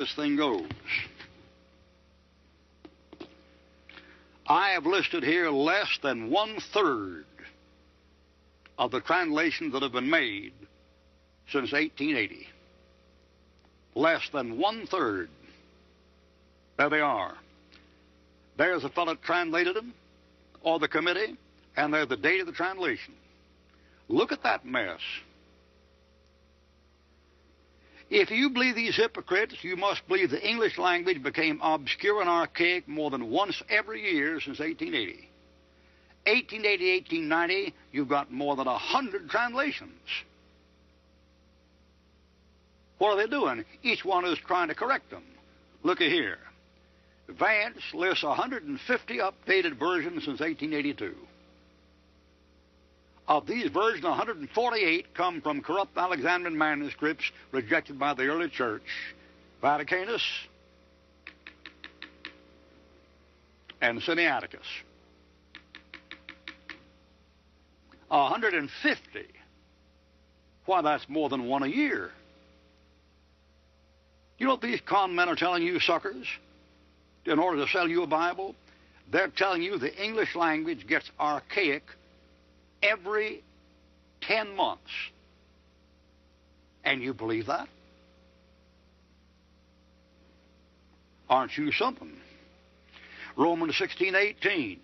this thing goes. I have listed here less than 1/3 of the translations that have been made since 1880. Less than 1/3. There they are. There's the fellow that translated them, or the committee, and there's the date of the translation. Look at that mess. If you believe these hypocrites, you must believe the English language became obscure and archaic more than once every year since 1880. 1880, 1890, you've got more than 100 translations. What are they doing? Each one is trying to correct them. Look at here. Vance lists 150 updated versions since 1882. Of these versions, 148 come from corrupt Alexandrian manuscripts rejected by the early church, Vaticanus and Sinaiticus. 150. Why, that's more than one a year. You know what these con men are telling you, suckers? In order to sell you a Bible, they're telling you the English language gets archaic every 10 months. And you believe that? Aren't you something? Romans 16:18.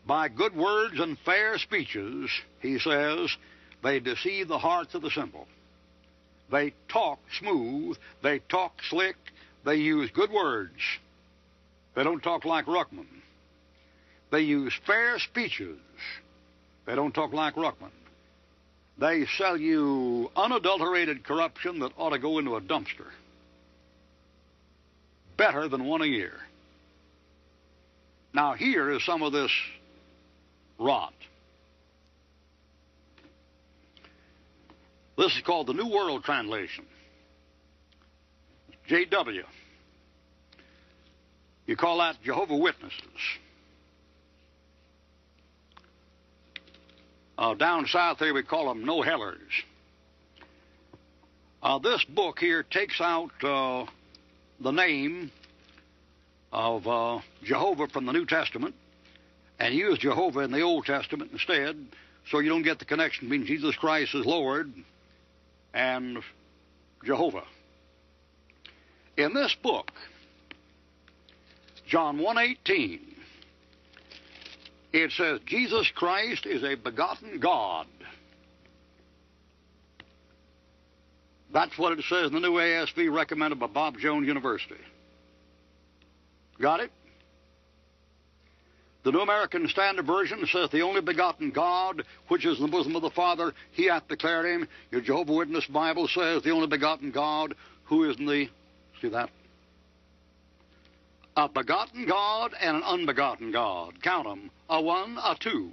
By good words and fair speeches, he says, they deceive the hearts of the simple. They talk smooth, they talk slick, they use good words. They don't talk like Ruckman. They use fair speeches. They don't talk like Ruckman. They sell you unadulterated corruption that ought to go into a dumpster. Better than one a year. Now here is some of this rot. This is called the New World Translation. JW. You call that Jehovah's Witnesses. Down south there we call them no-hellers. This book here takes out the name of Jehovah from the New Testament and use Jehovah in the Old Testament instead, so you don't get the connection between Jesus Christ as Lord and Jehovah. In this book, John 1:18, it says, Jesus Christ is a begotten God. That's what it says in the new ASV recommended by Bob Jones University. Got it? The New American Standard Version says the only begotten God, which is in the bosom of the Father, he hath declared him. Your Jehovah's Witness Bible says the only begotten God, who is in the, see that? A begotten God and an unbegotten God. Count them. A one, a two.